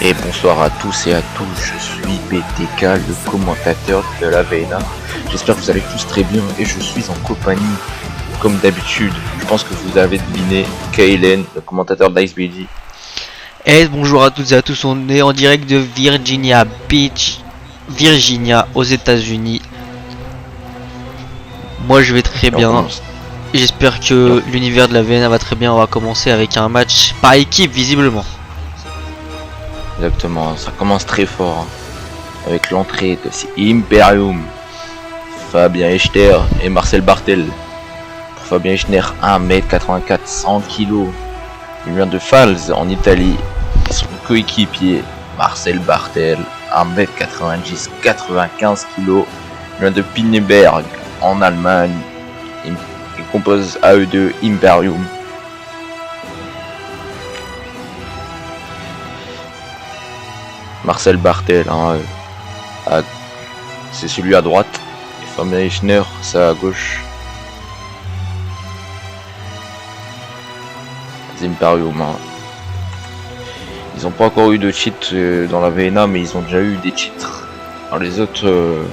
Et bonsoir à tous et à tous, je suis BTK, le commentateur de la VNA. J'espère que vous allez tous très bien et je suis en compagnie, comme d'habitude, je pense que vous avez deviné, Kaylen, le commentateur d'IceBG. Et bonjour à toutes et à tous, on est en direct de Virginia Beach, Virginia, aux États-Unis. Moi je vais très bien, j'espère que l'univers de la VNA va très bien. On va commencer avec un match par équipe visiblement. Exactement, ça commence très fort, avec l'entrée de ces Imperium, Fabien Echter et Marcel Bartel. Pour Fabien Echter, 1m84, 100 kg, il vient de Fals en Italie, et son coéquipier Marcel Bartel, 1m90, 95 kg, il vient de Pinneberg en Allemagne, il compose à eux deux Imperium. Marcel Bartel, c'est celui à droite, et Fabien Echter, c'est à gauche. Les Imperium, ils n'ont pas encore eu de cheat dans la VNA, mais ils ont déjà eu des titres dans les autres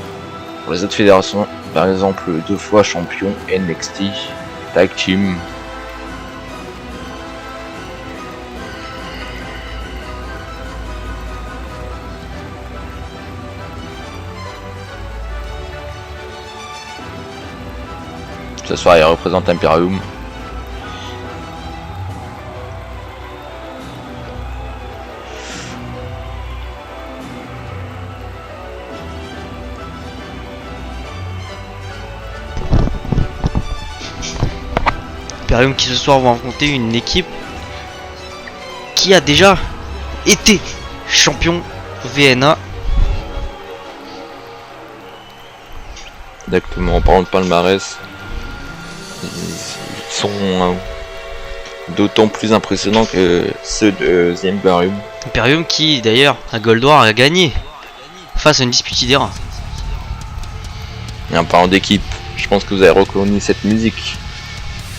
fédérations. Par exemple, 2 fois champion NXT Tag Team. Ce soir, il représente Imperium. Imperium qui ce soir vont affronter une équipe qui a déjà été champion VNA. Exactement, en parlant de palmarès, ils sont d'autant plus impressionnants que ceux de The Imperium. Imperium qui d'ailleurs à Gold War a gagné face à une Disputidera. Et en parlant d'équipe, je pense que vous avez reconnu cette musique.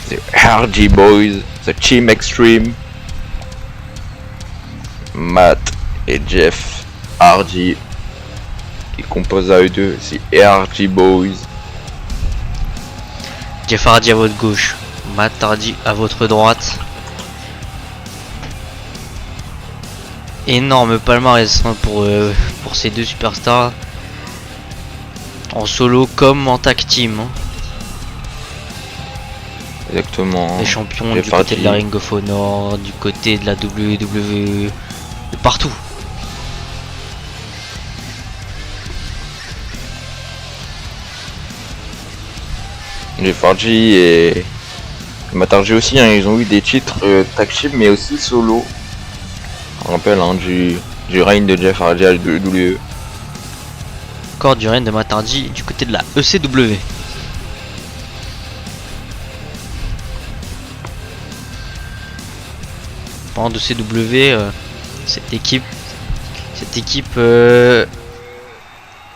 The RG Boys, The Team Extreme, Matt et Jeff Hardy qui composent à eux deux, c'est RG Boys. Jeff Hardy à votre gauche, Matt Hardy à votre droite. Énorme palmarès pour ces deux superstars, en solo comme en tag team. Exactement. Les champions Jeff du côté Hardy. de la Ring of Honor, du côté de la WWE, de partout. Jeff Hardy et Matt Hardy aussi, ils ont eu des titres tag team mais aussi solo. On rappelle du règne de Jeff Hardy à la WWE. Encore du règne de Matt Hardy du côté de la ECW. Parlant de CW, cette équipe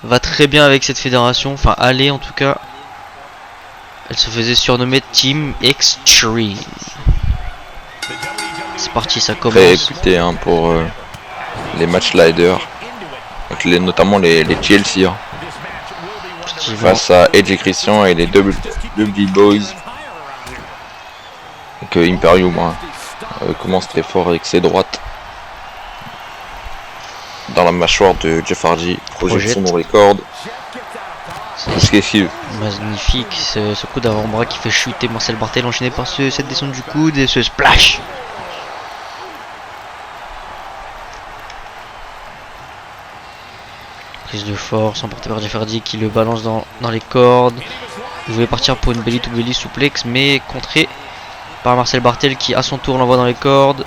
va très bien avec cette fédération, enfin allez en tout cas. Elle se faisait surnommer Team Extreme. C'est parti, ça commence. Très réputé pour les match leaders, notamment les TLC. Face à Edge et Christian et les WWE Boys. Donc Imperium commence très fort avec ses droites dans la mâchoire de Jeff Hardy, projette son record. Magnifique ce coup d'avant-bras qui fait chuter Marcel Bartel, enchaîné par cette descente du coude et ce splash. Prise de force emportée par Jeff Hardy qui le balance dans les cordes. Il voulait partir pour une belly to belly souplex, mais contré par Marcel Bartel qui à son tour l'envoie dans les cordes.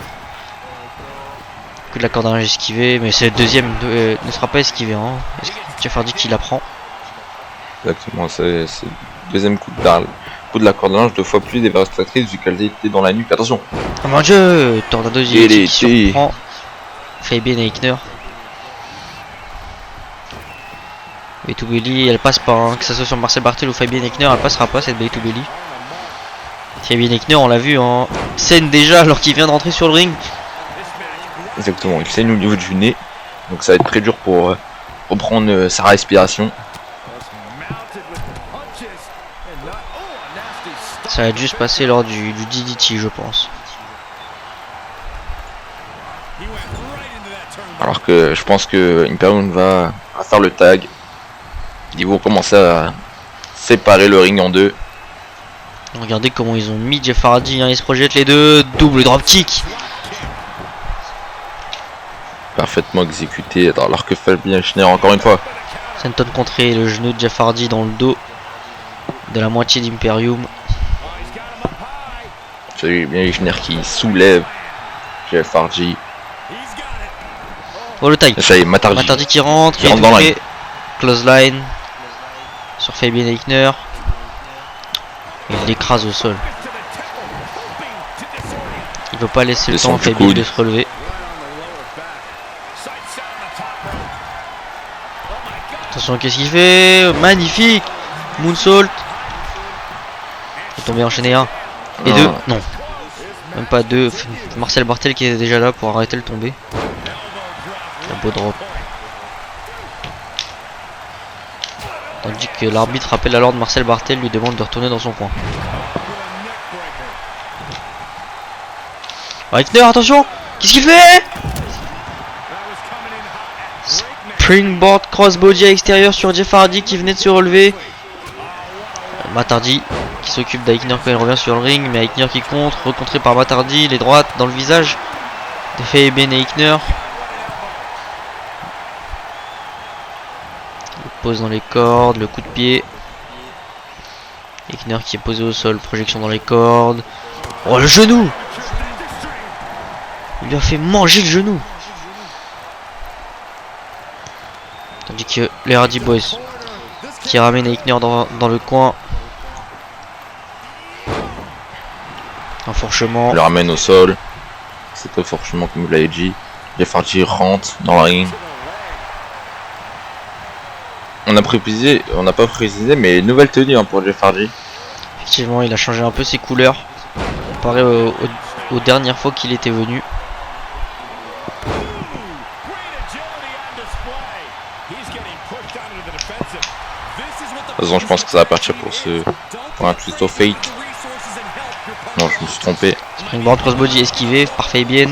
Coup de la corde à linge esquivé, mais c'est le deuxième ne sera pas esquivé. Jeff Hardy qui la prend. Exactement, c'est le deuxième coup de la corde à linge, 2 fois plus dévastatrice vu qu'elle était dans la nuque. Attention. Oh mon dieu, Tornado qui surprend Fabian Eichner. Belly to belly, elle passe pas, hein. Que ça soit sur Marcel Barthel ou Fabian Aichner, elle passera pas cette belly to belly. Fabian Aichner, on l'a vu en scène déjà alors qu'il vient de rentrer sur le ring. Exactement, il saigne au niveau du nez. Donc ça va être très dur pour reprendre sa respiration. Ça va juste passer lors du DDT, je pense. Alors que je pense que Imperium va faire le tag. Ils vont commencer à séparer le ring en deux. Regardez comment ils ont mis Jeff Hardy, hein, ils se projettent les deux. Double dropkick. Parfaitement exécuté. Alors que Fabian Aichner, encore une fois. Senton contré le genou de Jeff Hardy dans le dos de la moitié d'Imperium. Fabian Aichner qui soulève Jeff Hardy. Oh le taille. Ça y est, Matardi qui rentre, qui rentre dans la close line sur Fabian Aichner. Il l'écrase au sol. Il veut pas laisser le temps à Fabian de se relever. Attention, qu'est-ce qu'il fait? Magnifique moonsault. Il est tombé enchaîné un et deux. Non, même pas deux. Marcel Barthel qui est déjà là pour arrêter le tomber. Un beau drop. Tandis que l'arbitre rappelle alors de Marcel Barthel, lui demande de retourner dans son coin. Aichner, attention! Qu'est-ce qu'il fait? Springboard crossbody à l'extérieur sur Jeff Hardy qui venait de se relever. Matardi qui s'occupe d'Aichner quand il revient sur le ring, mais Aichner qui contre, recontré par Matardi, les droites dans le visage de Fabian Aichner. Il pose dans les cordes, le coup de pied. Aichner qui est posé au sol, projection dans les cordes. Oh le genou! Il lui a fait manger le genou. Tandis que les Hardy Boys qui ramènent Aichner dans le coin. Enfourchement. Il le ramène au sol. C'est enfourchement comme vous l'avez dit. Jeff Hardy rentre dans le ring. On n'a pas précisé, mais nouvelle tenue hein, pour Jeff Hardy. Effectivement, il a changé un peu ses couleurs comparé aux dernières fois qu'il était venu. De toute façon, je pense que ça va partir pour un twist of fate. Non, je me suis trompé. Springboard crossbody esquivé par Fabian.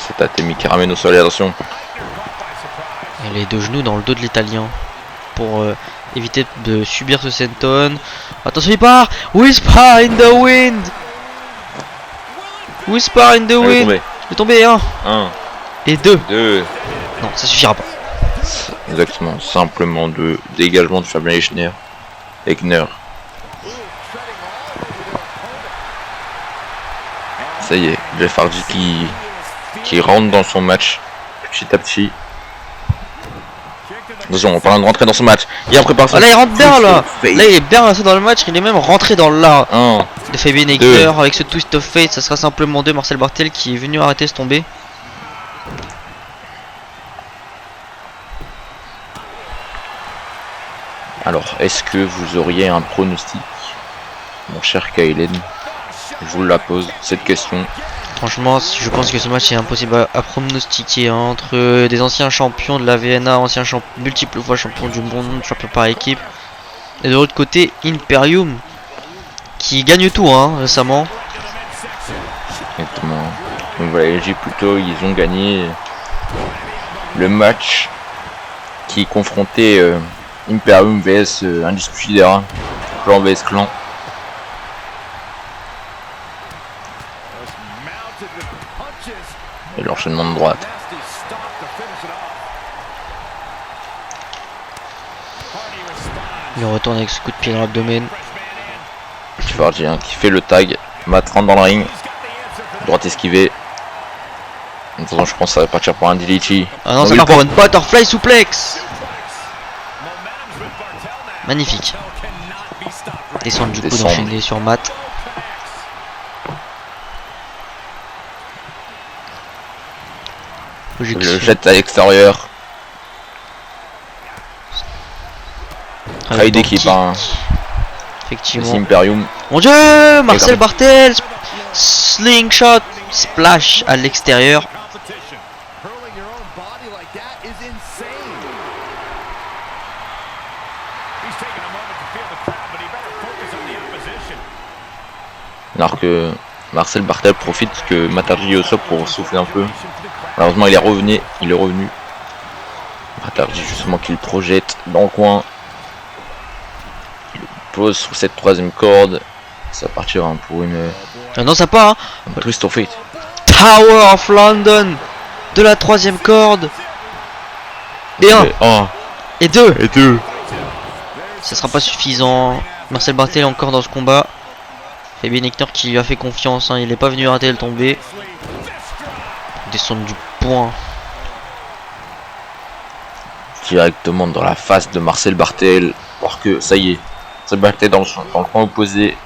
C'est Tatemi qui ramène au sol, et attention. Et les deux genoux dans le dos de l'italien pour éviter de subir ce senton. Attention, il part. Whisper in the wind. Whisper in the wind. Il est tombé 1 et 2. Non, ça suffira pas. Exactement, simplement de dégagement de Fabian Aichner. Ça y est, Jeff Hardy qui rentre dans son match petit à petit. Attention, en parlant de rentrer dans son match, il a préparé son là il rentre bien là. Là il est bien resté dans le match, il est même rentré dans l'art de Fabian Aichner avec ce twist of fate. Ça sera simplement 2. Marcel Barthel qui est venu arrêter ce tombé. Alors, est-ce que vous auriez un pronostic, mon cher Kaelen? Je vous la pose, cette question. Franchement, je pense que ce match est impossible à pronostiquer hein, entre des anciens champions de la VNA, multiples fois champions du monde, champion par équipe. Et de l'autre côté, Imperium, qui gagne tout hein, récemment. Exactement. Comme vous l'avez dit plus tôt, ils ont gagné le match qui confrontait Imperium vs Undisputed, clan vs clan. Et l'enchaînement de droite. Il retourne avec ce coup de pied dans l'abdomen. Jeff Hardy qui fait le tag. Matt rentre dans le ring. Droite esquivée. Attention, je pense que ça va partir pour un DDT. Ah non, ça part pour une butterfly suplex. Magnifique. Descendre du coup d'enchaîner sur Matt. Le jette à l'extérieur. travail d'équipe, hein. Effectivement. C'est Imperium. Mon dieu, Marcel comme- Bartel, slingshot, splash à l'extérieur. Alors que Marcel Bartel profite que Matarji est au sol pour souffler un peu. Malheureusement il est revenu. Matarji justement qu'il projette dans le coin. Il pose sur cette troisième corde. Ça partira pour une Non, ça part. Hein. un twist of fate. Tower of London de la troisième corde. Et un. Oh, Et deux. et deux. Ça sera pas suffisant. Marcel Bartel est encore dans ce combat. Fabien Hector qui lui a fait confiance. Hein. Il n'est pas venu rater le tomber. Descendre du point. Directement dans la face de Marcel Bartel. Alors que ça y est. Marcel Bartel dans le coin opposé.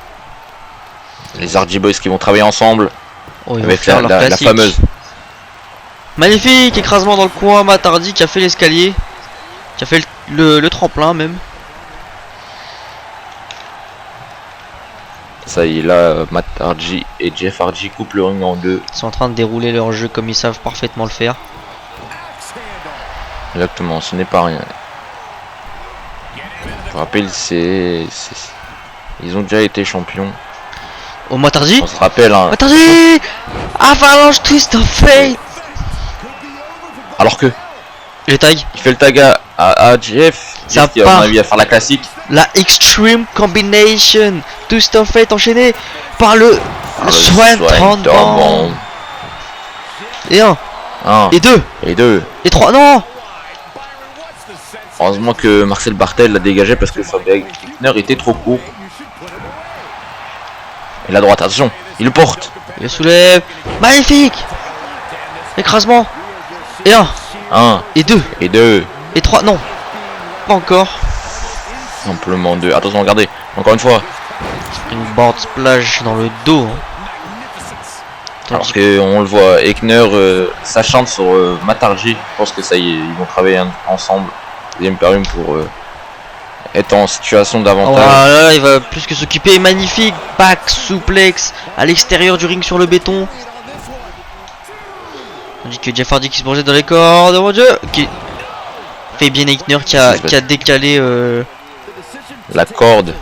Les Hardy Boys qui vont travailler ensemble. Oh, ils vont Avec faire leur la classique. fameuse. Magnifique écrasement dans le coin. Matardi qui a fait l'escalier. Qui a fait le tremplin même. Ça y est, là, Matt Hardy et Jeff Hardy coupent le ring en deux. Ils sont en train de dérouler leur jeu comme ils savent parfaitement le faire. Exactement, ce n'est pas rien. Je vous rappelle, ils ont déjà été champions. Oh, Matardi. On se rappelle, hein. Matardi. Avalanche twist of fate. Alors que Et le tag. il fait le tag à Jeff. Ça Jeff qui, à mon part. avis, va faire la classique. La Extreme Combination. Twist of fate enchaîné par le Swanton Bomb. Et un. Un Et deux. et deux. Et trois. Non. Heureusement que Marcel Bartel l'a dégagé parce que Fabien Hector était trop court. Et la droite, attention, il le porte. Il le soulève. Magnifique. Écrasement. Et un. Un Et deux. et deux. Et trois. Non. Pas encore. Simplement deux. Attention, regardez, encore une fois. Une board splash dans le dos. Hein. Alors Tandis que on le voit, Ekner s'achante sur Matarji. Je pense que ça y est, ils vont travailler ensemble. Les Imperium pour être en situation d'avantage. Voilà, il va plus que s'occuper. Magnifique back suplex à l'extérieur du ring sur le béton. Tandis que Jeff Hardy qui se projette dans les cordes. Oh mon dieu. Qui fait bien Eichner qui a décalé La corde,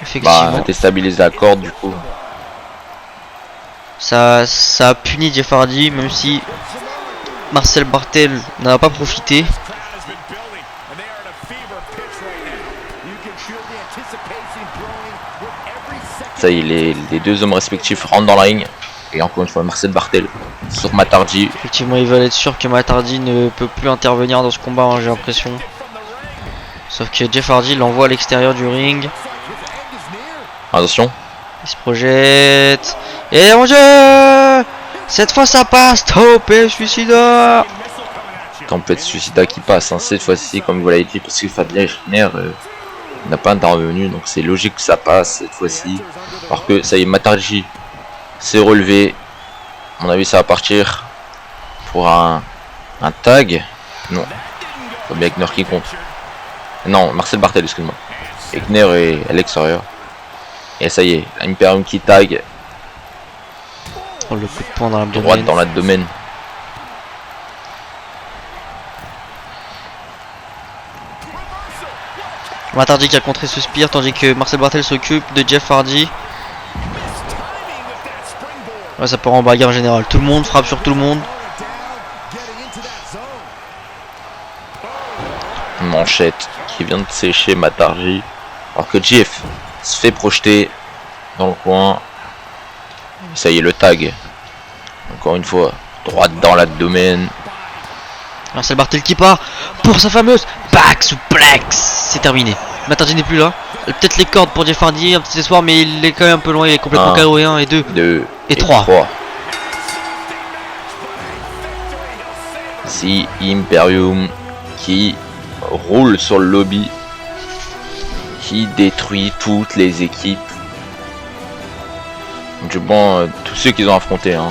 effectivement. déstabiliser la corde du coup. Ça a puni Jeff Hardy, même si Marcel Bartel n'en a pas profité. Ça y est, les deux hommes respectifs rentrent dans la ring. Et encore une fois, Marcel Bartel sur Matarji. Effectivement, ils veulent être sûrs que Matt Hardy ne peut plus intervenir dans ce combat, hein, j'ai l'impression. Sauf que Jeff Hardy l'envoie à l'extérieur du ring. Attention. Il se projette. Et mon dieu! Cette fois ça passe! Topé suicidaire! Tempête suicida qui passe, hein, cette fois-ci, comme vous l'avez dit, parce que Fabien Hector n'a pas intervenu, donc c'est logique que ça passe cette fois-ci. Alors que ça y est, Matarji s'est relevé. À mon avis, ça va partir pour un tag. Non, Fabien Hector qui compte. Non, Marcel Bartel, excuse-moi. Hector est à l'extérieur. Et ça y est, Imperium qui tag Oh, le coup de poing dans l'abdomen. droite dans l'abdomen. Matt Hardy qui a contré ce spear, tandis que Marcel Bartel s'occupe de Jeff Hardy. Ouais, ça part en bagarre générale. Tout le monde frappe sur tout le monde. Manchette qui vient de sécher Matarji. Alors que Jeff se fait projeter dans le coin. Ça y est, le tag. Encore une fois, droite dans l'abdomen. Marcel Bartel qui part pour sa fameuse back suplex. C'est terminé. Matt Hardy n'est plus là. Peut-être les cordes pour Jeff Hardy, un petit espoir, mais il est quand même un peu loin. Il est complètement KO. 1 et 2 et 3. Si Imperium qui roule sur le lobby, qui détruit toutes les équipes. Du bon, tous ceux qu'ils ont affrontés. Hein.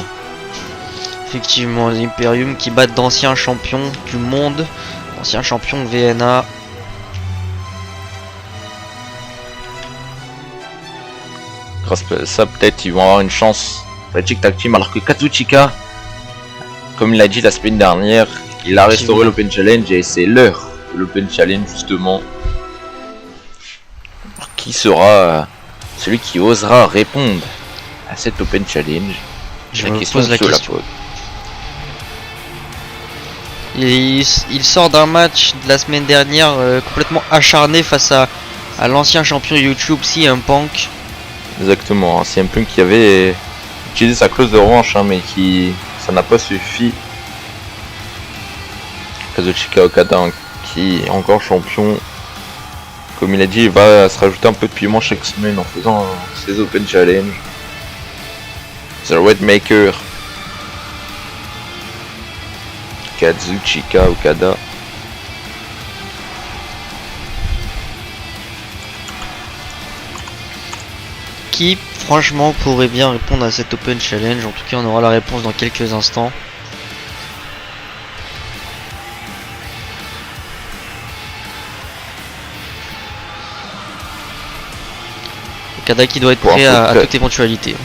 Effectivement, les Imperium qui battent d'anciens champions du monde, d'anciens champions VNA. grâce à ça, peut-être ils vont avoir une chance Magic Tag Team. Alors que Kazuchika, comme il a dit la semaine dernière, il a restauré l'Open Challenge et c'est l'heure de l'Open Challenge justement. Alors, qui sera celui qui osera répondre à cet Open Challenge? Je me pose la question. Il sort d'un match de la semaine dernière complètement acharné face à l'ancien champion YouTube CM Punk. Exactement, hein, CM Punk qui avait utilisé sa clause de revanche, hein, mais qui ça n'a pas suffi. Kazuchika Okada, hein, qui est encore champion. Comme il a dit, il va se rajouter un peu de piment chaque semaine en faisant ses Open Challenge. The Red Maker, Kazuchika Okada. Qui franchement pourrait bien répondre à cet Open Challenge. En tout cas, on aura la réponse dans quelques instants. Okada qui doit être prêt à toute éventualité.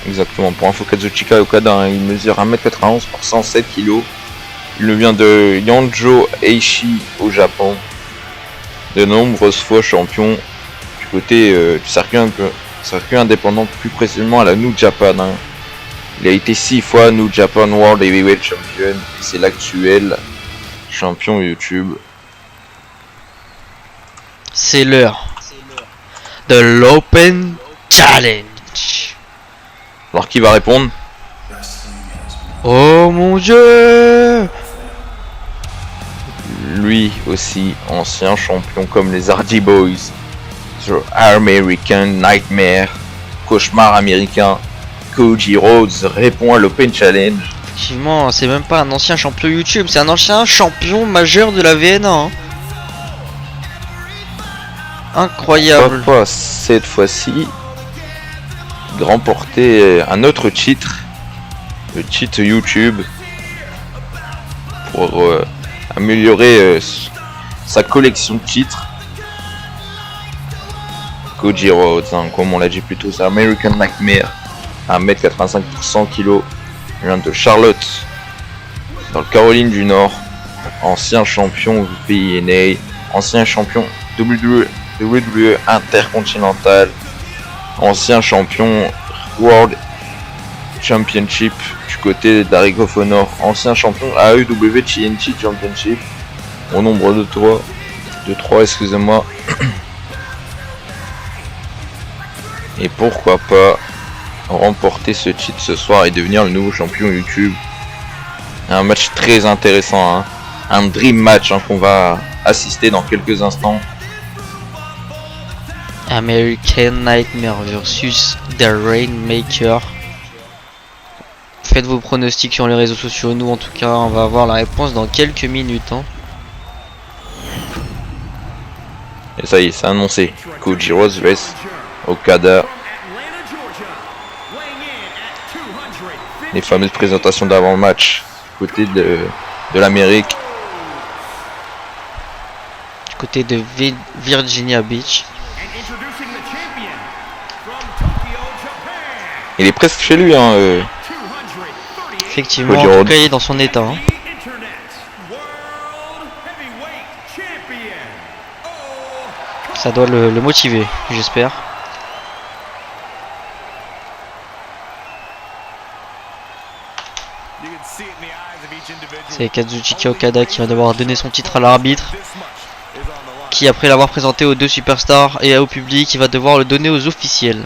Exactement, pour info, Kazuchika Okada, hein, il mesure 1m91 pour 107 kg. Il vient de Yanjo Eishi au Japon. De nombreuses fois champion du côté du circuit indépendant, plus précisément à la New Japan. Hein. Il a été 6 fois New Japan World Heavyweight Champion et c'est l'actuel champion YouTube. C'est l'heure de l'Open Challenge. Alors qui va répondre? Oh mon dieu! Lui aussi, ancien champion comme les Hardy Boys, The American Nightmare, cauchemar américain, Cody Rhodes répond à l'Open Challenge. Effectivement, c'est même pas un ancien champion YouTube, c'est un ancien champion majeur de la VNA. Hein. Incroyable. Pas cette fois-ci, il remportait un autre titre, le titre YouTube, pour améliorer sa collection de titres. Cody Rhodes, hein, comme on l'a dit plus tôt, c'est American Nightmare, 1m85 pour 100 kg, il vient de Charlotte, dans le Caroline du Nord, ancien champion VNA, ancien champion WWE Intercontinental, ancien champion World Championship du côté d'Ring of Honor, ancien champion AEW TNT Championship, au nombre de 3, excusez-moi. Et pourquoi pas remporter ce titre ce soir et devenir le nouveau champion YouTube. Un match très intéressant, hein. Un dream match, hein, qu'on va assister dans quelques instants. American Nightmare versus The Rainmaker. Faites vos pronostics sur les réseaux sociaux. Nous, en tout cas, on va avoir la réponse dans quelques minutes. Hein. Et ça y est, c'est annoncé. Cody Rhodes vs Okada. Les fameuses présentations d'avant-match côté de l'Amérique. Du côté de Virginia Beach. Il est presque chez lui, hein. Effectivement, en tout cas, il est dans son état. Hein. Ça doit le motiver, j'espère. C'est Kazuchika Okada qui va devoir donner son titre à l'arbitre, qui après l'avoir présenté aux deux superstars et au public, il va devoir le donner aux officiels.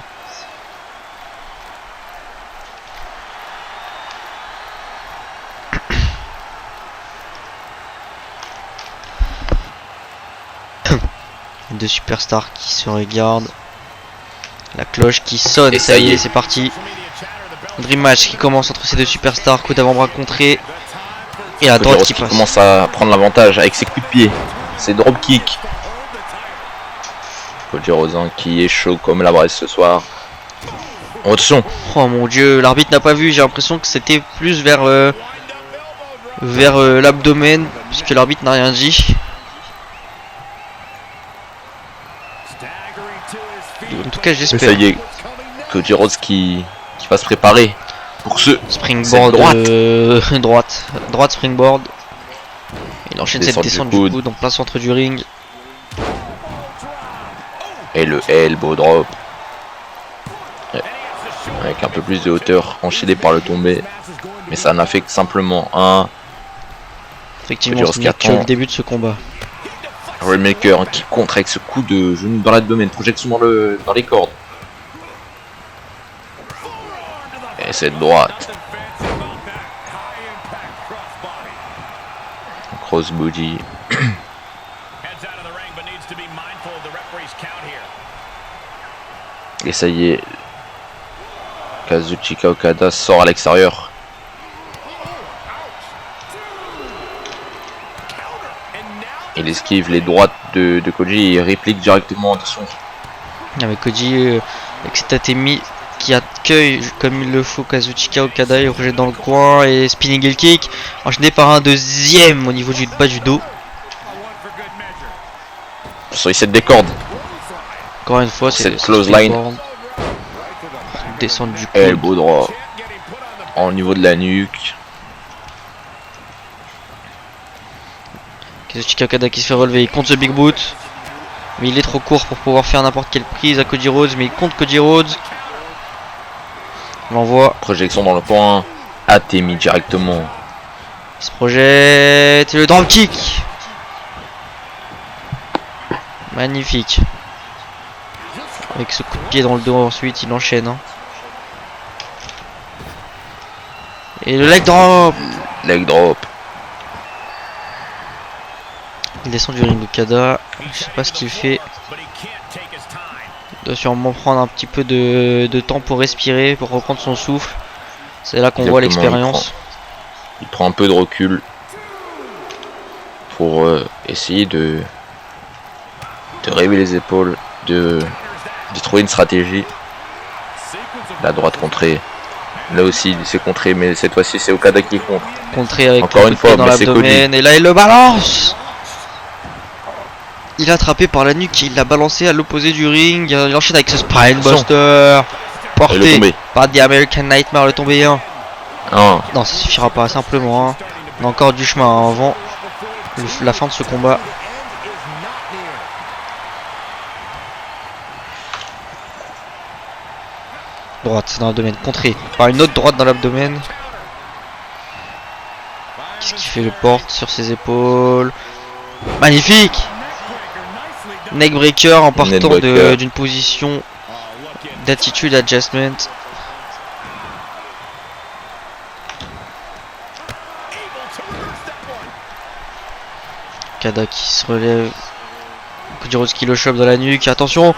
Deux superstars qui se regardent. La cloche qui sonne, et ça y est, c'est parti. Dream match qui commence entre ces deux superstars, coup d'avant-bras contré. Et la droite qui passe. Commence à prendre l'avantage avec ses coups de pied, ses dropkicks. Cody Rhodes qui est chaud comme la braise ce soir. Attention. Oh mon dieu, l'arbitre n'a pas vu, j'ai l'impression que c'était plus vers l'abdomen, puisque l'arbitre n'a rien dit. En tout cas, j'espère. Ça y est, Cody Rhodes qui va se préparer pour ce springboard droite springboard. Il enchaîne cette descente du coude en plein centre du ring. Et le elbow drop. Ouais. Avec un peu plus de hauteur, enchaîné par le tombé. Mais ça n'a fait que simplement un. Effectivement, ce n'est que le début de ce combat. Rainmaker qui contre avec ce coup de genou dans l'abdomen, projection dans les cordes. Et cette droite. Crossbody. Et ça y est. Kazuchika Okada sort à l'extérieur. Il esquive les droites de Koji et réplique directement. Attention. Avec Koji avec cet Atemi qui accueille comme il le faut Kazuchika Okada, il rejette dans le coin et spinning heel kick enchaîné par un deuxième au niveau du bas du dos. Sur les 7 des cordes. Encore une fois, c'est cette close line. Descendre du coude. Elbow droit. Au niveau de la nuque. Kazuchika Okada qui se fait relever, il compte ce big boot. Mais il est trop court pour pouvoir faire n'importe quelle prise à Cody Rhodes, mais il compte Cody Rhodes. On l'envoie. Projection dans le coin. Atemi directement. Il se projette. Et le drop kick. Magnifique. Avec ce coup de pied dans le dos ensuite, il enchaîne. Hein. Et le leg drop. Leg drop. Il descend du ring de Okada. Je sais pas ce qu'il fait. Il doit sûrement prendre un petit peu de temps pour respirer, pour reprendre son souffle. C'est là qu'on voit l'expérience. Il prend un peu de recul pour essayer de réveiller les épaules, de trouver une stratégie. La droite contrée. Là aussi, c'est contré, mais cette fois-ci, c'est Okada qui contre. Contré avec encore une fois, dans l'abdomen. Et là, il le balance. Il est attrapé par la nuque, il l'a balancé à l'opposé du ring. Il enchaîne avec ce Spinebuster. Porté par The American Nightmare, le tombé 1. Non, ça suffira pas, simplement. Hein. On a encore du chemin avant la fin de ce combat. Droite dans l'abdomen, contré par une autre droite dans l'abdomen. Qu'est-ce qu'il fait? Le porte sur ses épaules. Magnifique! Neckbreaker en partant d'une position d'attitude adjustment. Okada qui se relève. Cody Rhodes qui le chope dans la nuque. Attention!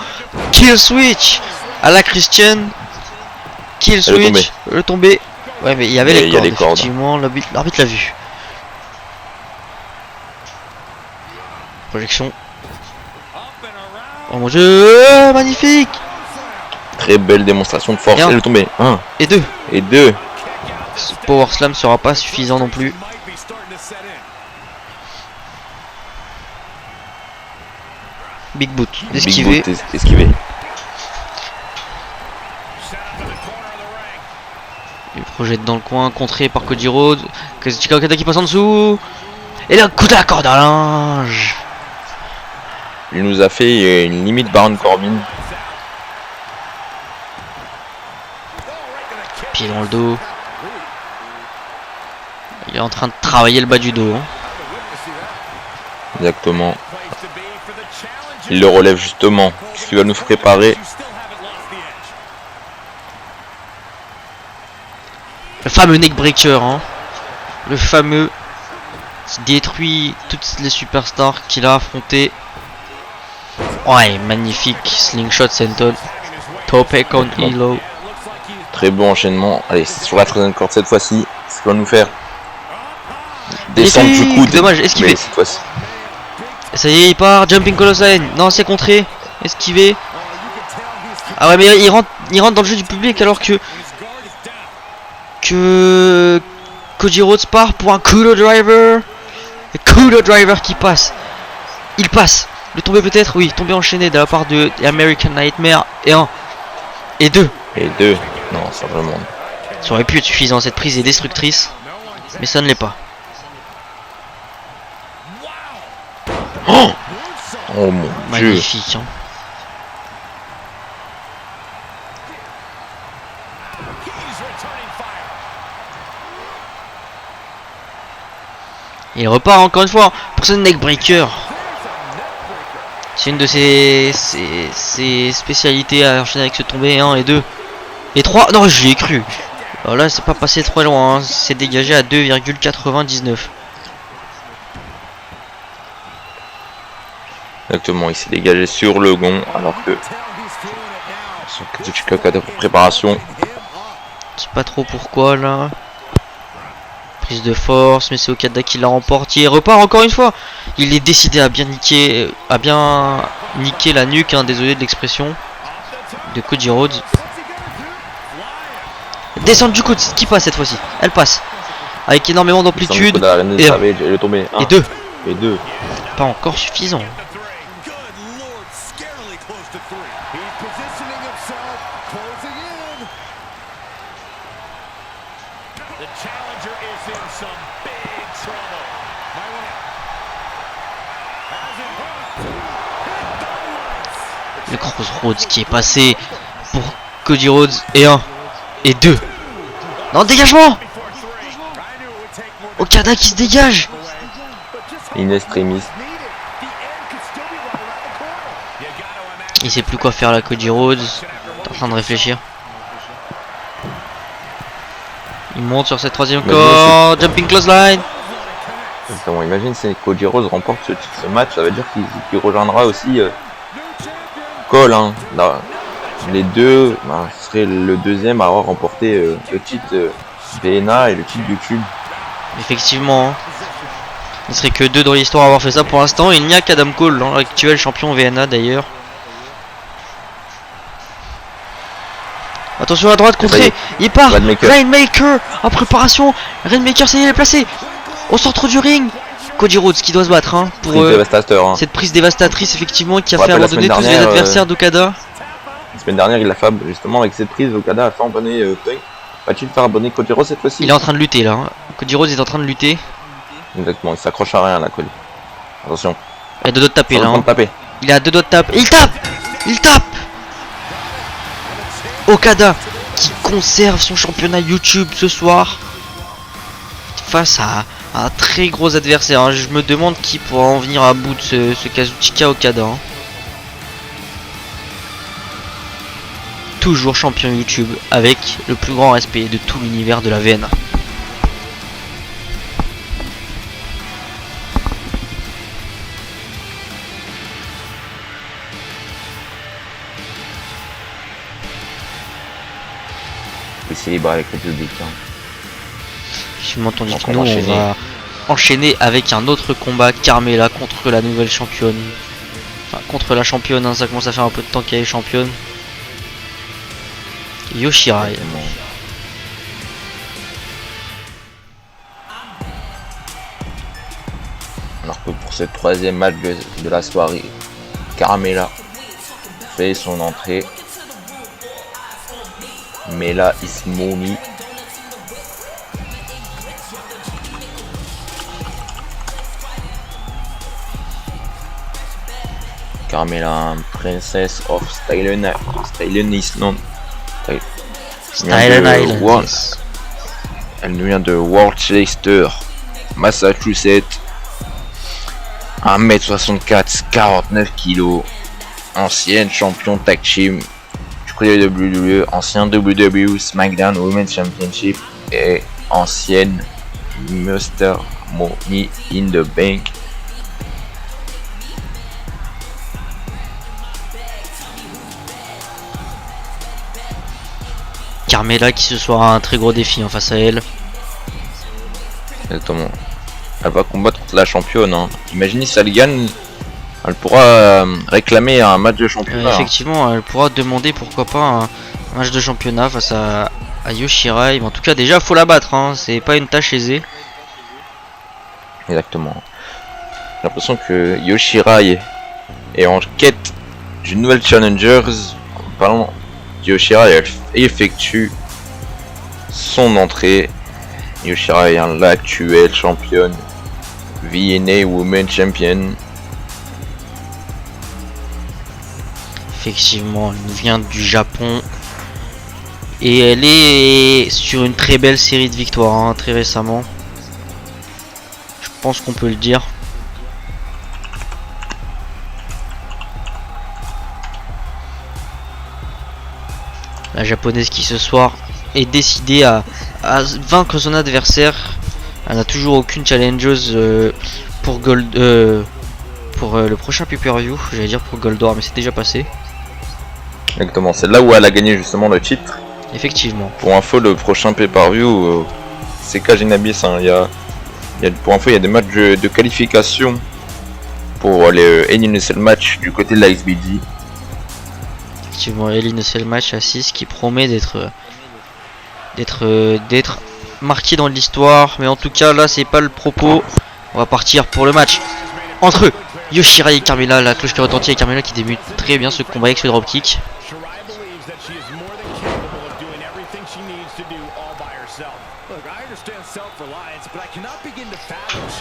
Kill switch! À la Christian. Kill switch. Le tombé. Ouais, mais il y avait les cordes. Effectivement, l'arbitre l'a vu. Projection. Oh mon dieu, magnifique! Très belle démonstration de force. Et le tombé. 1 et 2. Et 2. Ce power slam sera pas suffisant non plus. Big boot. Esquivé. Esquivé. Il projette dans le coin, contré par Cody Rhodes. Kazuchika Okada qui passe en dessous. Et là, coup de la corde à linge. Il nous a fait une limite Baron Corbin. Pied dans le dos. Il est en train de travailler le bas du dos. Hein. Exactement. Il le relève justement. Ce qui va nous préparer. Le fameux neckbreaker. Hein. Le fameux qui détruit toutes les superstars qu'il a affronté. Ouais, magnifique slingshot senton. Tope on Elo. Très bon enchaînement. Allez, sur la 13e corde cette fois-ci. Ce qu'il va nous faire. Descendre du coude. Dommage, esquivé. Cette fois-ci. Ça y est, il part. Jumping Colossine. Non, c'est contré. Esquivé. Ah ouais, mais il rentre dans le jeu du public alors que Cody Rhodes part pour un Kudo Driver. Et Kudo Driver qui passe. Il passe. Le tombé peut-être, oui, tombé enchaîné de la part de American Nightmare. Et 1. Et 2. Et 2. Non, ça vraiment. Ça aurait pu être suffisant, cette prise est destructrice. Mais ça ne l'est pas. Oh mon dieu. Magnifique. Hein. Il repart encore une fois pour ce neckbreaker. C'est une de ses spécialités à enchaîner avec ce tombé 1 et 2 et 3. Non, j'y ai cru. Alors là, c'est pas passé trop loin. Hein. C'est dégagé à 2,99. Exactement, il s'est dégagé sur le gond alors que son Kazuchika Okada pour préparation. Je sais pas trop pourquoi là. Prise de force, mais c'est Okada qui la remporte. Il repart encore une fois. Il est décidé à bien niquer la nuque, hein, désolé de l'expression, de Cody Rhodes. Descente du coude qui passe cette fois-ci. Elle passe. Avec énormément d'amplitude. Et 2. Et 2. Pas encore suffisant. Le Crossroads qui est passé pour Cody Rhodes et 1 et 2. Non, dégagement. Okada qui se dégage. In extremis. Il sait plus quoi faire là, Cody Rhodes. T'es en train de réfléchir. Il monte sur cette troisième corde. Jumping clothesline. Imagine si Cody Rhodes remporte ce match, ça veut dire qu'il rejoindra aussi Cole. Hein. Là, les deux, bah, ce serait le deuxième à avoir remporté le titre VNA et le titre YouTube. Effectivement. Hein. Il ne serait que 2 dans l'histoire à avoir fait ça pour l'instant. Il n'y a qu'Adam Cole, hein, l'actuel champion VNA d'ailleurs. Attention à droite, contré. Il part. Rainmaker en préparation. Rainmaker, ça y est, il est placé. Au centre du ring. Cody Rhodes qui doit se battre hein, pour hein. cette prise dévastatrice effectivement qui a fait abandonner tous les adversaires d'Okada. La semaine dernière, il a fait justement avec cette prise. Okada a fait abandonner Punk. Va-t-il faire abandonner Cody Rhodes cette fois-ci? Il est en train de lutter là. Hein. Cody Rhodes est en train de lutter. Exactement, il s'accroche à rien là, Cody. Attention. Il a 2 doigts de taper là. Hein. Taper. Il a 2 doigts de taper. Il tape. Il tape. Okada qui conserve son championnat YouTube ce soir face à un très gros adversaire. Hein. Je me demande qui pourra en venir à bout de ce Kazuchika Okada. Hein. Toujours champion YouTube avec le plus grand respect de tout l'univers de la VNA. Il célèbre avec le public. Hein. Je m'entends dire que nous on va enchaîner avec un autre combat, Carmella contre la nouvelle championne. Enfin contre la championne, hein, ça commence à faire un peu de temps qu'elle est championne. Yoshirai. Alors que pour ce troisième match de la soirée, Carmella fait son entrée. Mela Ismomi. Carmella, Princess of Staten Island. Staten Island. Elle vient de Worcester, Massachusetts. 1m64, 49 kg. Ancienne champion tag team du WWE, ancien WWE SmackDown Women's Championship et ancienne Mr. Money in the Bank. Carmella qui ce soir a un très gros défi en face à elle. Exactement. Elle va combattre contre la championne. Hein. Imaginez si elle gagne, elle pourra réclamer un match de championnat. Effectivement, elle pourra demander pourquoi pas un match de championnat face à Yoshirai. Mais en tout cas, déjà, faut la battre. Hein. C'est pas une tâche aisée. Exactement. J'ai l'impression que Yoshirai est en quête d'une nouvelle challengers. Parlons Io Shirai effectue son entrée. Io Shirai, l'actuelle championne, VNA Women Champion. Effectivement, elle nous vient du Japon. Et elle est sur une très belle série de victoires, hein, très récemment. Je pense qu'on peut le dire. La japonaise qui ce soir est décidée à vaincre son adversaire. Elle n'a toujours aucune challengeuse pour Gold, pour le prochain pay-per-view. J'allais dire pour Gold War, mais c'est déjà passé. Exactement, c'est là où elle a gagné justement le titre. Effectivement. Pour info, le prochain pay-per-view, c'est Kajin Abyss. Hein. Pour info, il y a des matchs de qualification pour les Elimination Match du côté de la XBD. Effectivement, Eline, c'est le match à 6 qui promet d'être marqué dans l'histoire. Mais en tout cas, là, c'est pas le propos. On va partir pour le match entre Io Shirai et Carmella. La cloche qui retentit et Carmella qui débute très bien ce combat avec ce dropkick.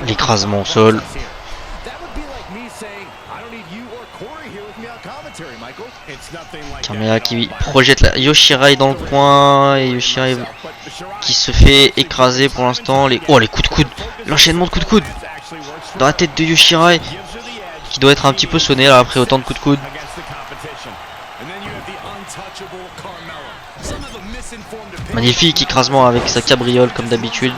L'écrasement au sol. Carmella qui projette la Io Shirai dans le coin et Io Shirai qui se fait écraser pour l'instant. Les coups de coude, l'enchaînement de coups de coude dans la tête de Io Shirai qui doit être un petit peu sonné là après autant de coups de coude. Magnifique écrasement avec sa cabriole comme d'habitude.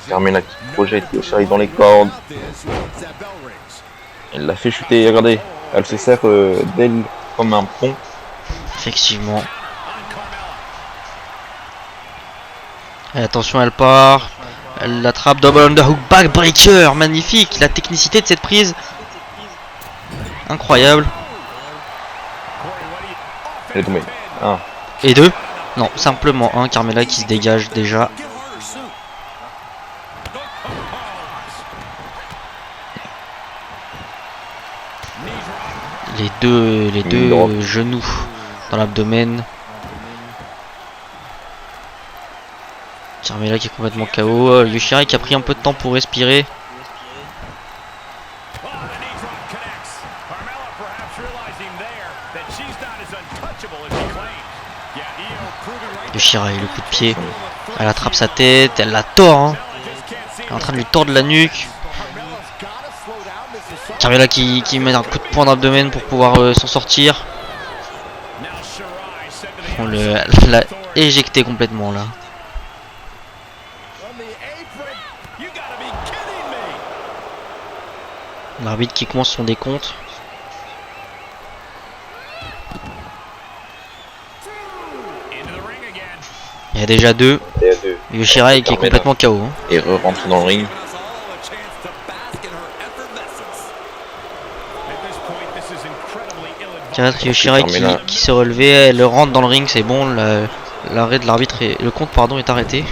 Carmella qui projette Io Shirai dans les cordes. Elle l'a fait chuter, regardez. Elle se sert d'elle comme un pont. Effectivement. Et attention, elle part. Elle l'attrape. Double underhook backbreaker. Magnifique. La technicité de cette prise. Incroyable. Elle est tombée. 1. Et 2. Non, simplement 1. Carmella qui se dégage déjà. Les deux genoux dans l'abdomen. Carmella qui est complètement KO. Io Shirai qui a pris un peu de temps pour respirer. Io Shirai, le coup de pied. Elle attrape sa tête, elle la tord. Hein. Elle est en train de lui tordre la nuque. Carmella qui met un coup de poing dans l'abdomen pour pouvoir s'en sortir. On l'a éjecté complètement là. L'arbitre qui commence son décompte. Il y a déjà 2. Io Shirai qui est complètement KO. Hein. Et rentre dans le ring. Io Shirai qui s'est relevé, elle rentre dans le ring, c'est bon, l'arrêt de l'arbitre, le compte pardon est arrêté.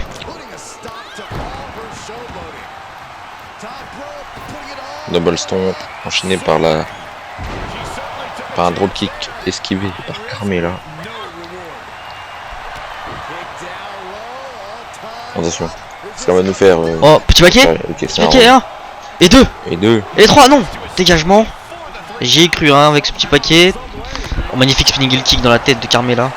Double stomp enchaîné par un dropkick esquivé par Carmella. Attention, ça va nous faire. Oh, petit paquet, petit paquet 1 et 2 et 3, non, dégagement. J'y ai cru hein, avec ce petit paquet. Oh, magnifique spinning heel kick dans la tête de Carmella.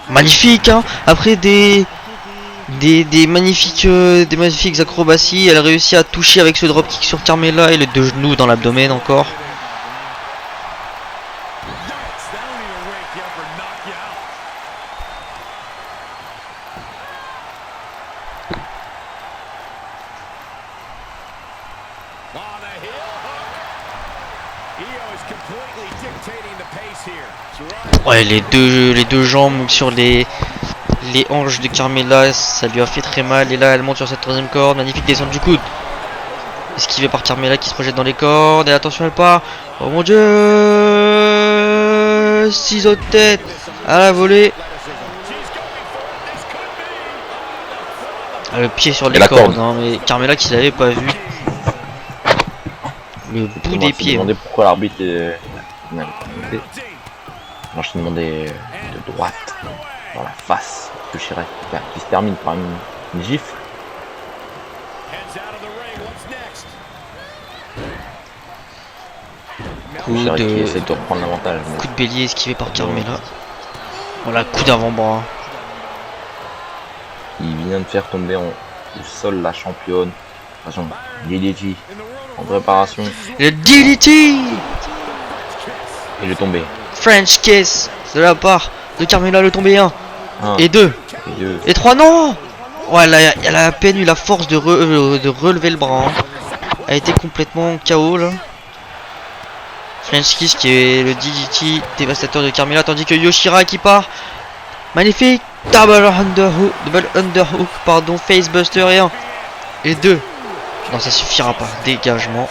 Magnifique hein. Après des magnifiques acrobaties, elle a réussi à toucher avec ce dropkick sur Carmella et les 2 genoux dans l'abdomen encore. Ouais, les deux jambes sur les les hanches de Carmela, ça lui a fait très mal. Et là, elle monte sur cette troisième corde. Magnifique descente du coude. Esquivé par Carmela qui se projette dans les cordes. Et attention, elle part. Oh mon dieu! Ciseaux de tête à la volée. Le pied sur les cordes. Hein, mais Carmela qui l'avait pas vu. Le bout des pieds. Je me demandais pourquoi l'arbitre est... Moi je te demandais de droite dans la face de Chirac qui se termine par une gifle. Coup Chirac qui de... essaie de reprendre l'avantage. Coup de bélier esquivé par Carmela. Voilà, coup d'avant-bras. Il vient de faire tomber au sol la championne. Attention, DDT en préparation. Le DDT! Et le tombé. French kiss de la part de Carmela, le tombé 1 et 2 et 3, non! Ouais, elle a à peine eu la force de relever le bras. Hein. Elle a été complètement KO là. French kiss qui est le DDT dévastateur de Carmela, tandis que Yoshira qui part. Magnifique! Double underhook, pardon, facebuster et 1 et 2. Non, ça suffira pas. Dégagement.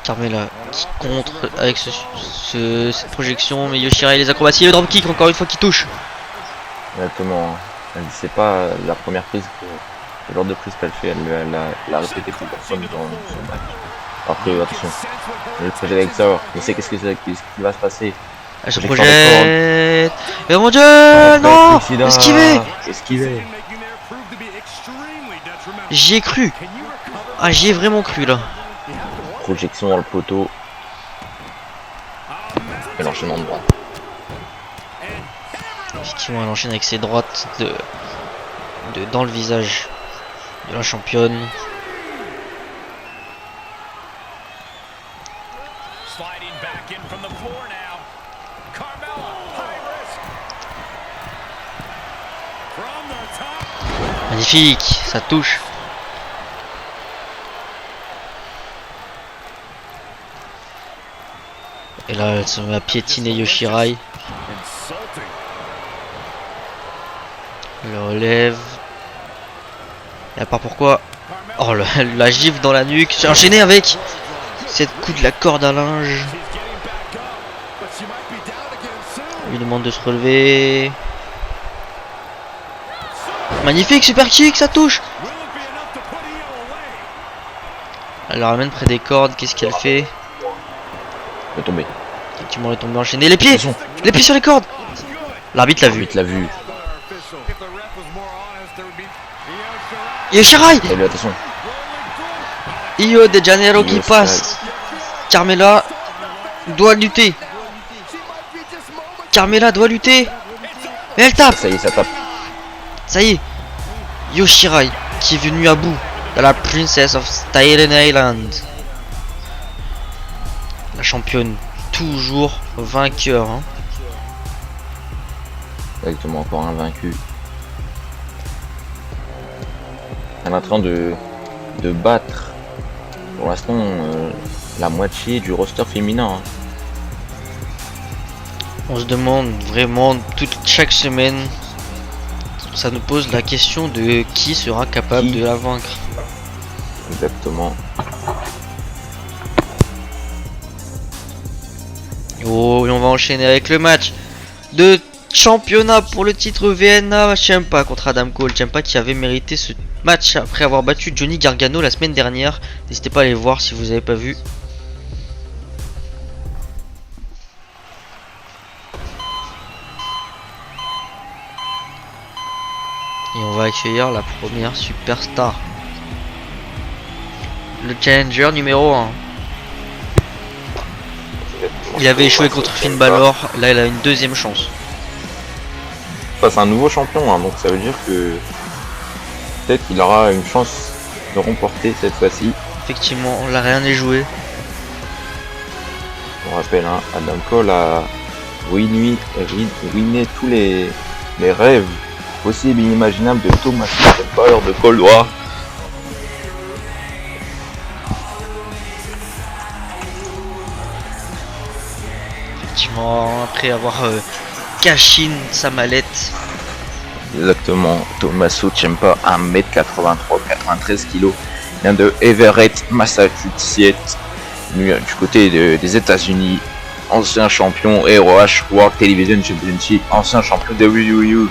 Carmela qui contre avec cette projection, mais Yoshira et les acrobaties, le dropkick encore une fois qui touche. Exactement. C'est pas la première prise que le genre de prise qu'elle fait, elle l'a répété plusieurs fois dans son match. Après attention, le projecteur, il sait qu'est-ce qui va se passer. Elle se projette. Et mon dieu, non, esquivé. J'y ai cru. Ah, j'y ai vraiment cru là. Projection dans le poteau. Et l'enchaînement de droite. Effectivement, elle enchaîne avec ses droites dans le visage de la championne. Magnifique, ça touche. Et là, elle se met à piétiner Yoshirai. Elle le relève. Et à part pourquoi. Oh, la gifle dans la nuque. J'ai enchaîné avec cette coup de la corde à linge. Il lui demande de se relever. Magnifique, super kick, ça touche. Elle la ramène près des cordes. Qu'est-ce qu'elle fait? Le tombé. Effectivement, elle est tombée enchaînée. Les pieds! Les pieds sur les cordes! L'arbitre l'a vu. L'arbitre l'a vu. Yoshirai! Salut, attention. Rio de Janeiro qui passe. Carmela doit lutter. Carmela doit lutter. Mais elle tape. Ça y est, ça tape. Ça y est. Yoshirai qui est venu à bout de la Princess of Staten Island. La championne toujours vainqueur. Hein. Exactement, encore invaincu. Elle est en train de battre pour l'instant la moitié du roster féminin. Hein. On se demande vraiment chaque semaine, ça nous pose la question de qui sera capable de la vaincre. Exactement. Oh, et on va enchaîner avec le match de championnat pour le titre Vienna Ciampa contre Adam Cole. Ciampa qui avait mérité ce match après avoir battu Johnny Gargano la semaine dernière. N'hésitez pas à aller voir si vous n'avez pas vu. Et on va accueillir la première superstar. Le challenger numéro 1. Il avait échoué contre Finn Balor, là il a une deuxième chance. C'est un nouveau champion, hein, donc ça veut dire que peut-être qu'il aura une chance de remporter cette fois-ci. Effectivement, là rien n'est joué. On rappelle, hein, Adam Cole a ruiné tous les rêves possibles et inimaginables de Thomas. valeur de col droit. Effectivement, après avoir cash in sa mallette. Exactement, Tommaso Ciampa, 1m83, 93 kg, vient de Everett, Massachusetts, du côté des États-Unis, ancien champion ROH World Television Championship, ancien champion WWE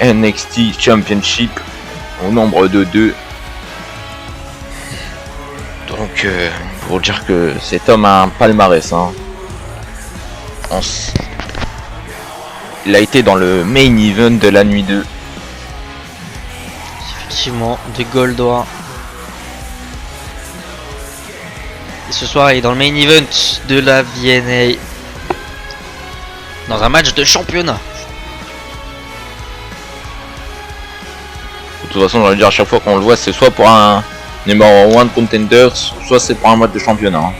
NXT Championship, au nombre de 2. Donc, pour dire que cet homme a un palmarès, hein. Il a été dans le main event de la nuit 2. Effectivement, de Goldor. Et ce soir, il est dans le main event de la VNA. Dans un match de championnat. De toute façon, j'allais dire à chaque fois qu'on le voit, c'est soit pour un numéro 1 contender, soit c'est pour un match de championnat, hein.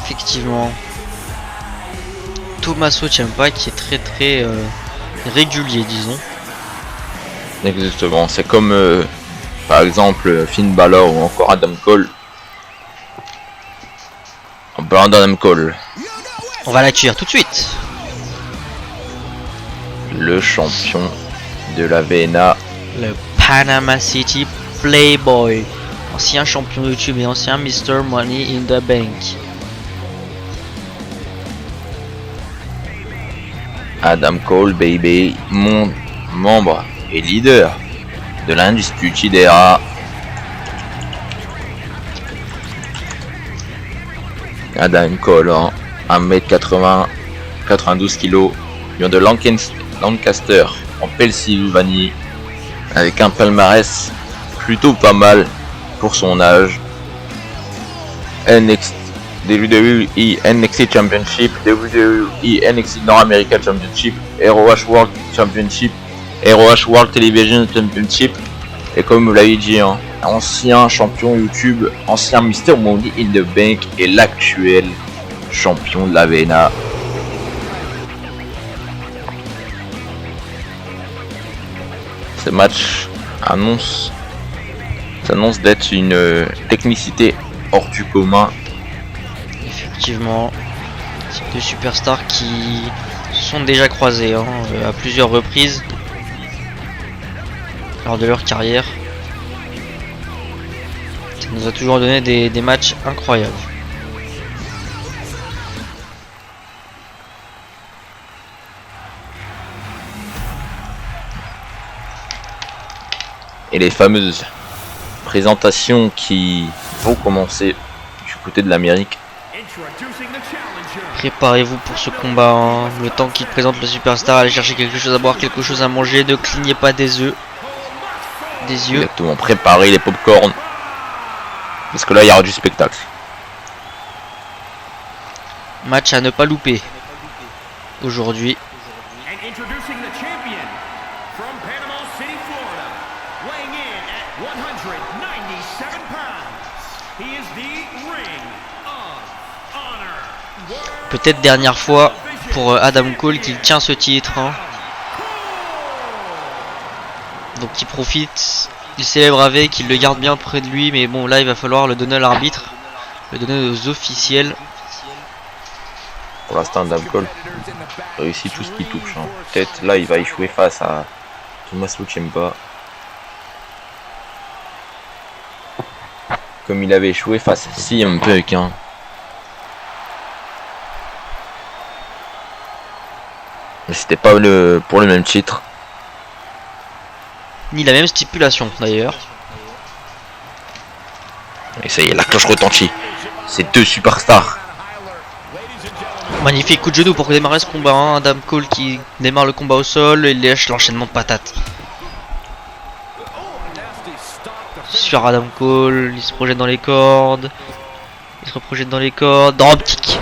Effectivement. Tommaso Ciampa qui est très régulier, disons. Exactement, c'est comme par exemple Finn Balor ou encore Adam Cole. En parlant d'Adam Cole, On va l'accueillir tout de suite. le champion de la VNA, Le Panama City Playboy. Ancien champion YouTube et ancien Mr. Money in the Bank. Adam Cole, baby, mon membre et leader de l'Undisputed Era. Adam Cole, hein, 1m80, 92 kg, vient de Lancaster en Pennsylvanie, avec un palmarès plutôt pas mal pour son âge. WWE NXT Championship, WWE NXT North America Championship, ROH World Championship, ROH World Television Championship, et comme vous l'avez dit, hein, ancien champion YouTube, ancien Mr. Money in the Bank et l'actuel champion de la VNA. Ce match s'annonce d'être une technicité hors du commun. Effectivement, c'est deux superstars qui se sont déjà croisés à plusieurs reprises lors de leur carrière. Ça nous a toujours donné des matchs incroyables. Et les fameuses présentations qui vont commencer du côté de l'Amérique. Préparez-vous pour ce combat, hein. Le temps qu'il présente le superstar, allez chercher quelque chose à boire, quelque chose à manger, ne clignez pas des yeux. Exactement, préparez les popcorn. Parce que là il y aura du spectacle. Match à ne pas louper aujourd'hui. Peut-être dernière fois pour Adam Cole qu'il tient ce titre, hein. Donc il profite, il célèbre avec, il le garde bien près de lui, mais bon là il va falloir le donner à l'arbitre, le donner aux officiels. Pour l'instant Adam Cole réussit tout ce qu'il touche, hein. Peut-être là il va échouer face à Tommaso Ciampa, comme il avait échoué face à CM Punk, hein. Mais c'était pas pour le même titre. Ni la même stipulation d'ailleurs. Et ça y est, la cloche retentit. C'est deux superstars. Magnifique coup de genou pour démarrer ce combat, hein. Adam Cole qui démarre le combat au sol et lâche l'enchaînement de patates. Sur Adam Cole, il se projette dans les cordes. Il se reprojette dans les cordes. Dropkick.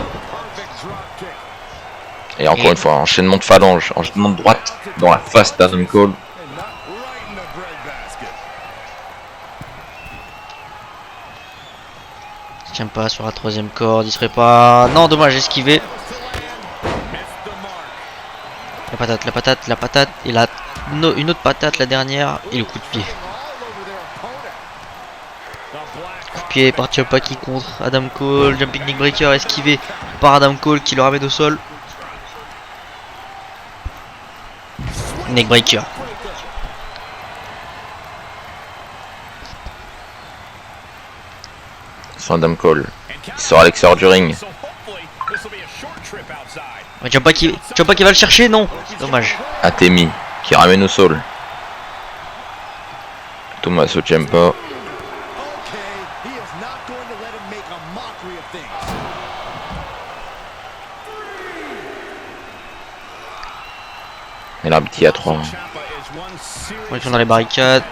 Et encore une fois, enchaînement de phalange, enchaînement de droite dans la face d'Adam Cole. Il tient pas sur la troisième corde, il serait pas... Non, dommage, esquivé. La patate, et une autre patate, la dernière, et le coup de pied. pied par Ciampa qui contre Adam Cole. Jumping neck breaker esquivé par Adam Cole qui le ramène au sol. Neck breaker. Sur Adam Cole. Il sort à l'extérieur du ring. Ouais, Ciampa qui va le chercher, non. Dommage. Atemi qui ramène au sol. Tommaso Ciampa. Et l'arbitre qui a 3. On est dans les barricades.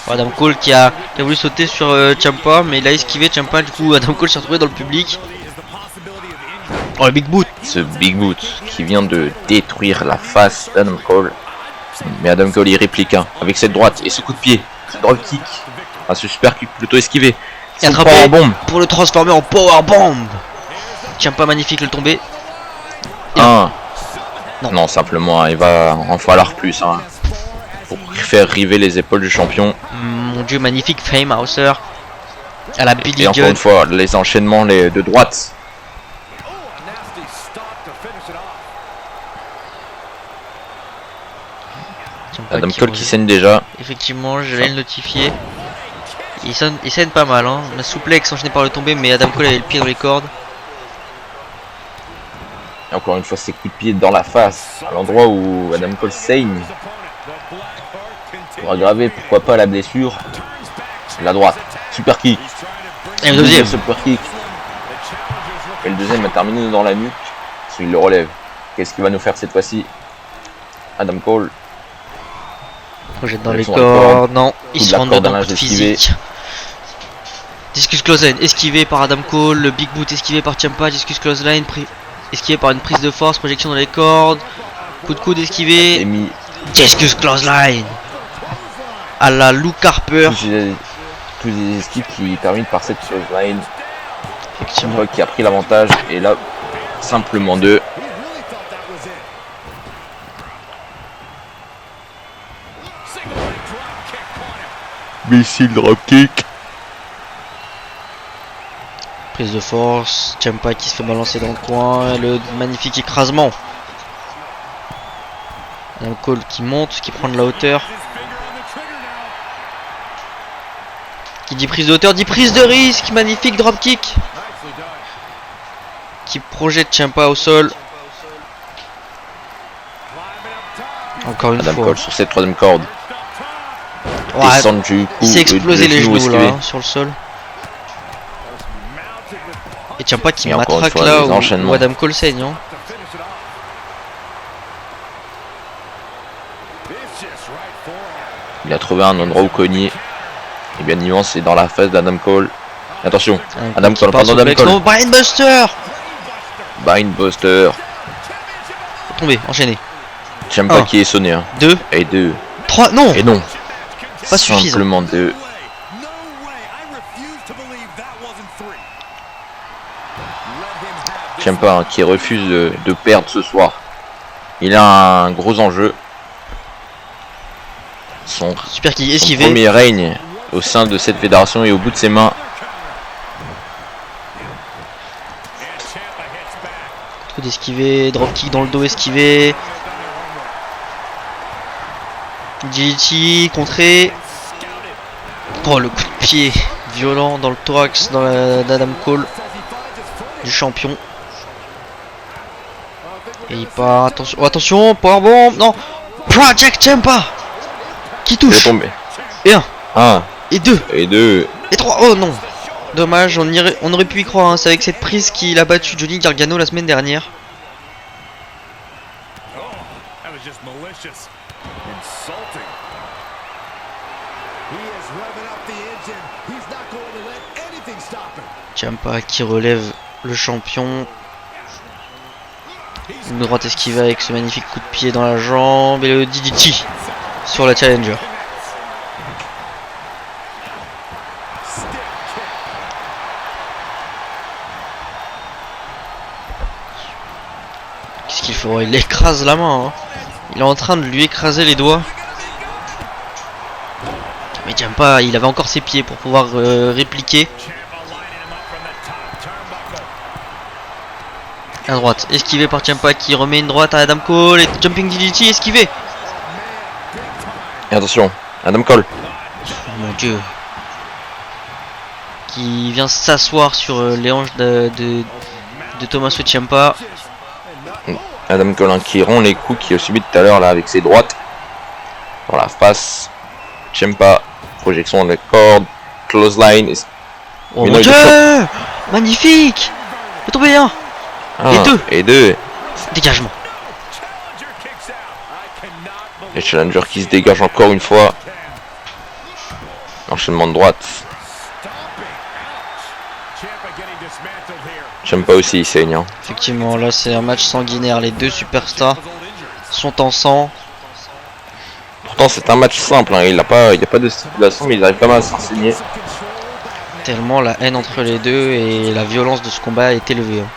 Adam Cole qui a voulu sauter sur Ciampa, mais il a esquivé Ciampa. Du coup, Adam Cole s'est retrouvé dans le public. Oh, le big boot. Ce big boot qui vient de détruire la face d'Adam Cole. Mais Adam Cole y réplique avec cette droite et ce coup de pied. Ce drop kick. Ah, ce super kick plutôt esquivé. Et attrapé pour le transformer en powerbomb. Ciampa magnifique le tombé. Non. Non, simplement, il va en falloir plus pour faire river les épaules du champion. Mon dieu, magnifique Famehouser à la Billy Et encore Gunn. une fois, les enchaînements de droite. Adam Cole qui saigne déjà. Effectivement, je vais le notifier. Il saigne pas mal, hein. La souplex enchaîné par le tombé, mais Adam Cole avait le pied dans les cordes. Et encore une fois, ces coups de pied dans la face, à l'endroit où Adam Cole saigne. Pour aggraver, pourquoi pas, la blessure. La droite, super kick. Et le deuxième. Super kick. Et le deuxième a terminé dans la nuque. Il le relève. Qu'est-ce qu'il va nous faire cette fois-ci? Adam Cole. Projette dans les cordes. Non, il se rend dans le coup de physique. Discus clothesline esquivé par Adam Cole. Le big boot esquivé par Ciampa. Discus clothesline esquivé par une prise de force. Projection dans les cordes. Coup de coude esquivé. Discus clothesline à la Luke Harper. Tous les esquives qui terminent par cette clothesline. Effectivement. Qui a pris l'avantage. Et là, simplement 2. Missile dropkick. Prise de force, Ciampa qui se fait balancer dans le coin, le magnifique écrasement. Adam Cole qui monte, qui prend de la hauteur. Qui dit prise de hauteur, dit prise de risque, magnifique dropkick. Qui projette Ciampa au sol. Encore une Adam fois. Cole sur cette troisième corde. Ouais, Du coup, il s'est explosé les genoux là, sur le sol. Et Ciampa qui matraque là où Adam Cole saigne. Hein. Il a trouvé un endroit où cogner. Et bien évidemment c'est dans la face d'Adam Cole. Attention, Adam Cole, pardon d'Adam Cole. Bindbuster. Bindbuster. Tombé, enchaîné. Ciampa qui est sonné. 2 et 2. 3, non. Et non. Pas suffisant. Simplement 2. Ciampa qui refuse de perdre ce soir. Il a un gros enjeu. Son premier règne au sein de cette fédération est au bout de ses mains. Coup d'esquiver, dropkick dans le dos esquivé. DDT contré. Oh, le coup de pied violent dans le thorax d'Adam Cole, du champion. Et il part, attention, oh, attention, powerbomb, non, Project Ciampa qui touche. Et 1, et 2, et 3, oh non, dommage, on aurait pu y croire, hein. C'est avec cette prise qu'il a battu Johnny Gargano la semaine dernière. Ciampa qui relève le champion. Une droite esquivée avec ce magnifique coup de pied dans la jambe et le DDT sur la Challenger. Qu'est-ce qu'il faut? Il écrase la main. Hein. Il est en train de lui écraser les doigts. Mais Ciampa, il avait encore ses pieds pour pouvoir répliquer. À droite, esquivé par Ciampa qui remet une droite à Adam Cole et jumping DDT esquivé. Et attention, Adam Cole. Oh mon dieu. Qui vient s'asseoir sur les hanches de Tommaso Ciampa. Adam Cole hein, qui rompt les coups qu'il a subi tout à l'heure là avec ses droites. Dans la face. Ciampa, projection de la corde. Close line. Oh mon dieu, magnifique. Il est tombé un. Et deux. Dégagement. Et Challenger qui se dégage encore une fois. Enchaînement de droite. Ciampa aussi il saigne. Hein. Effectivement, là c'est un match sanguinaire. Les deux superstars sont en sang. Pourtant c'est un match simple. Hein. Il n'y a pas de stipulation, mais ils arrivent quand même à s'enseigner. Tellement la haine entre les deux et la violence de ce combat est élevée. Hein.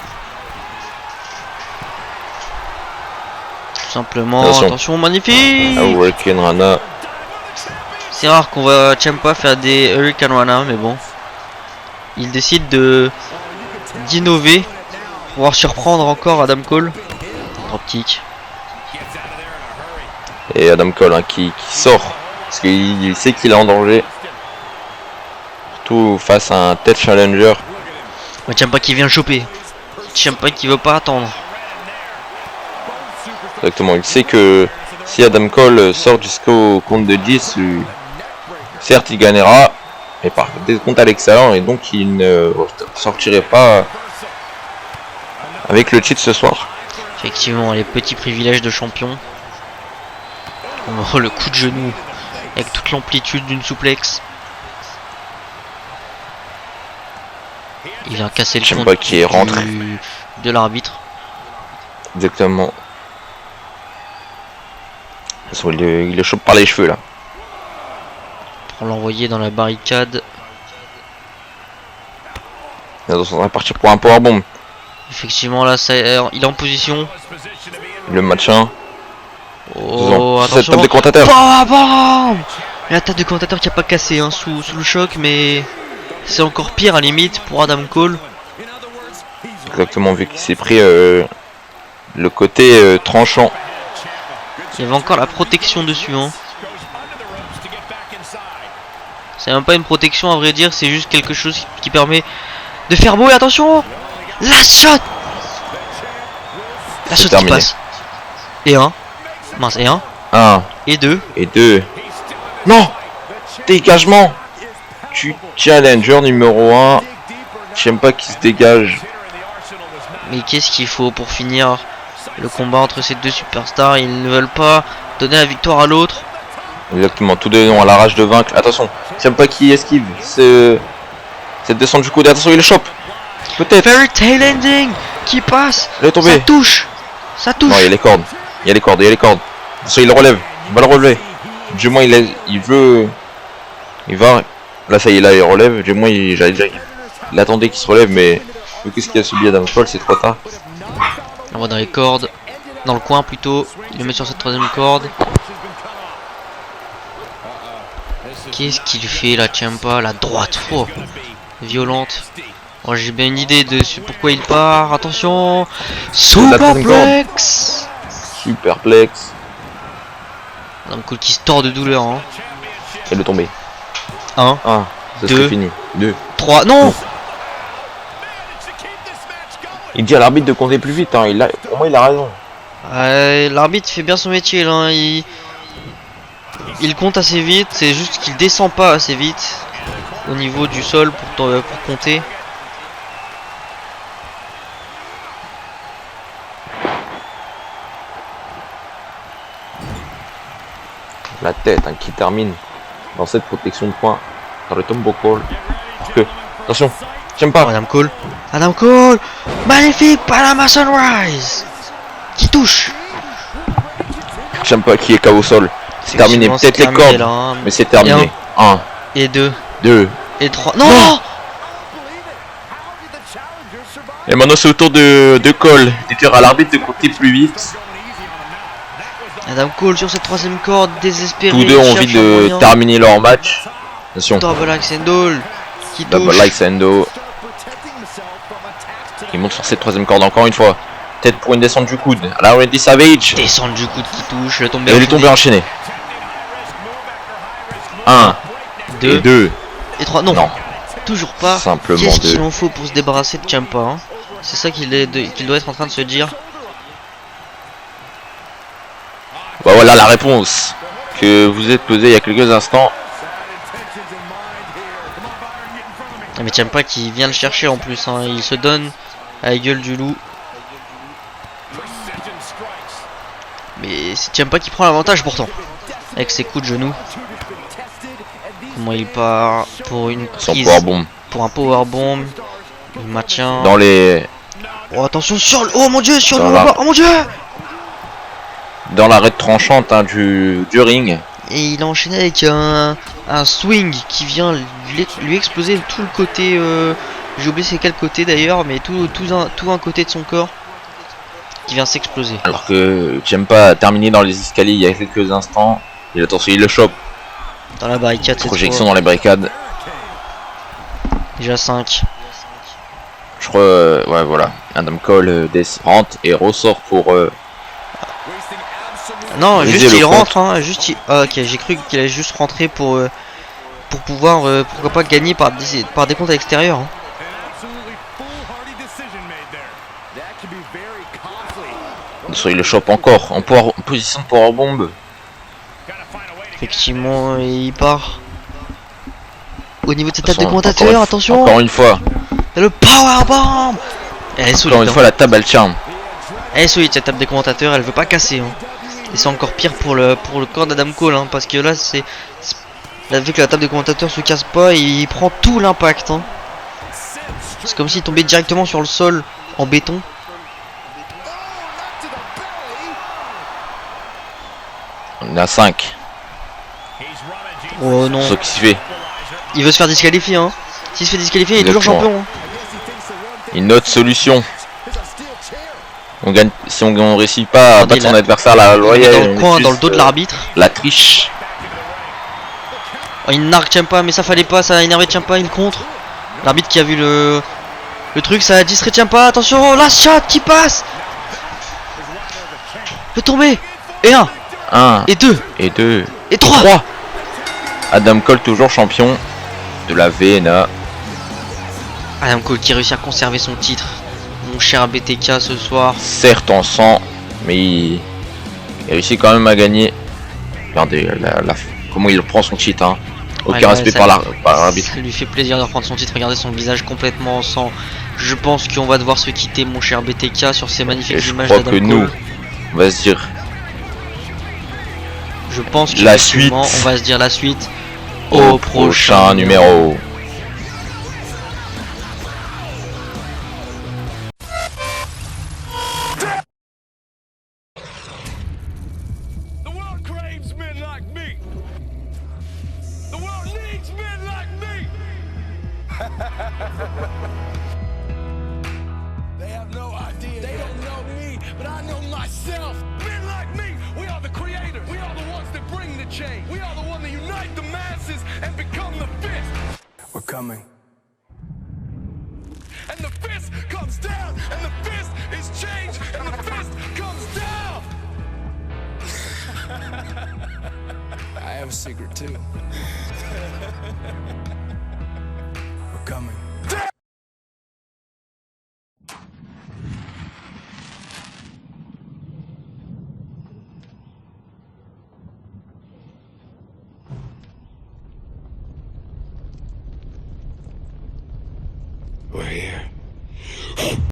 Tout simplement. Attention magnifique. Hurricane Rana. C'est rare qu'on voit Ciampa faire des Hurricane Rana, mais bon. Il décide d'innover pour pouvoir surprendre encore Adam Cole. Dropkick. Et Adam Cole hein, qui sort parce qu'il sait qu'il est en danger. Surtout face à un tête challenger. Ouais, Ciampa qui vient choper. Ciampa qui veut pas attendre. Exactement, il sait que si Adam Cole sort jusqu'au compte de 10, certes il gagnera, mais par contre des comptes à l'excellent et donc il ne sortirait pas avec le titre ce soir. Effectivement, les petits privilèges de champion. Oh, le coup de genou avec toute l'amplitude d'une souplex. Il vient casser le compte qui est rentré de l'arbitre. Exactement. Il le chope par les cheveux là. Pour l'envoyer dans la barricade. On va partir pour un powerbomb. Effectivement là il est en position. Le match 1. Oh attention. Cette table de commentateur. La table de commentateur qui a pas cassé hein, sous le choc, mais c'est encore pire à limite pour Adam Cole. Exactement, vu qu'il s'est pris le côté tranchant. Il y avait encore la protection dessus hein. C'est même pas une protection à vrai dire, c'est juste quelque chose qui permet de faire beau. Et attention, last shot. La shot qui passe. Et un. Mince, et un. Et deux. Et deux. Non. Dégagement. Tu challenger numéro 1. Ciampa qui se dégage. Mais qu'est-ce qu'il faut pour finir le combat entre ces deux superstars? Ils ne veulent pas donner la victoire à l'autre. Exactement, tous deux ont à la rage de vaincre. Attention, Ciampa qui esquive cette descente du coude. Attention, il le chope. Peut-être. Fairy Tail Ending qui passe. Il est tombé. Ça touche. Ça touche. Non, il y a les cordes. Il y a les cordes. Attention, il le relève. Il va le relever. Du moins, il veut. Il va. Là, ça y est, là, il relève. Du moins, il attendait qu'il se relève, mais vu que ce qu'il a subi Adam Cole, c'est trop tard. On va dans les cordes. Dans le coin plutôt. Il le met sur cette troisième corde. Qu'est-ce qu'il fait là, Ciampa? La droite, oh, violente. Oh, j'ai bien une idée de pourquoi il part. Attention, Superplex. Superplex. Adam Cole qui se tord de douleur. Hein. Et le tomber. 1, 2, fini. 2, 3, non. Il dit à l'arbitre de compter plus vite. Hein. Pour moi, il a raison. L'arbitre fait bien son métier là. Hein. Il compte assez vite, c'est juste qu'il descend pas assez vite au niveau du sol pour compter. La tête hein, qui termine dans cette protection de poing dans le Tombo Cole. Attention, Ciampa. Adam Cole, magnifique Panama Sunrise qui touche. Ciampa qui est KO au sol. C'est terminé, peut-être les cordes, là, hein, mais c'est terminé. 1 et 2 et 3. Non. Et maintenant c'est au tour de Cole. De dire à l'arbitre de compter plus vite. Adam Cole sur cette troisième corde, désespéré. Tous deux ont envie de terminer leur match. Attention. Double axe handle qui touche. Double axe endo. Il monte sur cette troisième corde encore une fois. Peut-être pour une descente du coude. Là, Randy Savage. Descente du coude qui touche. Le tombé. Et il est tombé enchaîné. 1, 2 et 2. et 3. Non. Non. Toujours pas. Simplement Qu'est-ce 2. qu'il en faut pour se débarrasser de Ciampa hein. C'est ça qu'il doit être en train de se dire. Bah voilà la réponse que vous êtes posée il y a quelques instants. Mais Ciampa qui vient le chercher en plus hein. Il se donne à la gueule du loup. Mais c'est Ciampa qui prend l'avantage pourtant. Avec ses coups de genoux. Comment il part pour une Son prise, powerbomb. pour un powerbomb. Il maintient. Dans les... Oh attention sur le... Oh mon dieu sur le... Dans la- Oh mon dieu. Dans l'arrêt tranchante hein, du ring. Et il a enchaîné avec un swing qui vient lui exploser tout le côté. J'ai oublié c'est quel côté d'ailleurs, mais tout un côté de son corps qui vient s'exploser. Alors que Ciampa a terminé dans les escaliers il y a quelques instants. Et attention, il le chope. Dans la barricade cette Projection fois. dans les barricades. Déjà 5. Je crois, ouais voilà. Adam Cole rentre et ressort pour... Non, Viser juste le il compte. rentre, hein, juste il... Ah, ok, j'ai cru qu'il allait juste rentrer pour pouvoir, pourquoi pas, gagner par des comptes à l'extérieur. Hein. il le chope encore en position de powerbomb. Effectivement, il part. Au niveau de cette table de Attention, commentateurs, attention. Encore une fois. Et le powerbomb. Elle est solide. Encore une fois, la table elle tient. Elle est solide cette table des commentateurs, elle veut pas casser. Hein. Et c'est encore pire pour le corps d'Adam Cole, hein, parce que là c'est... Là, vu que la table des commentateurs se casse pas, il prend tout l'impact. Hein. C'est comme s'il tombait directement sur le sol en béton. On est à 5. Oh non. Ce qui se fait. Il veut se faire disqualifier. Hein. S'il se fait disqualifier, il est toujours Exactement. champion. Hein. Une autre solution. On gagne si on réussit pas à battre son adversaire à la loyale. Dans le coin, dans le dos de l'arbitre. La triche. Oh, il nargue Ciampa, mais ça fallait pas, ça a énervé Ciampa, il contre. L'arbitre qui a vu le truc, ça a distrait Ciampa. Attention, la shot qui passe. Le tombé. Et 1. 1. Et 2. Et 2. Et 3. Adam Cole toujours champion de la VNA. Adam Cole qui réussit à conserver son titre. Mon cher BTK ce soir. Certes en sang, mais il réussit quand même à gagner. Regardez comment il prend son titre. Hein. Aucun Ouais, respect ça- par l'arbitre. Ça lui fait plaisir de reprendre son titre. Regardez son visage complètement en sang. Je pense qu'on va devoir se quitter, mon cher BTK, sur ces magnifiques Et je images crois d'Adam que Cole. nous, on va se dire Je pense que la effectivement, suite. on va se dire la suite au prochain numéro. The world craves men like me. The world needs men like me. They have no idea. They don't know me, but I know myself. Men like me, we are the creators. We are the ones that bring the change. We are the ones that unite the masses and become the fist. We're coming. And the fist comes down, and the fist is changed, and the fist comes down. I have a secret too. We're coming. We're here.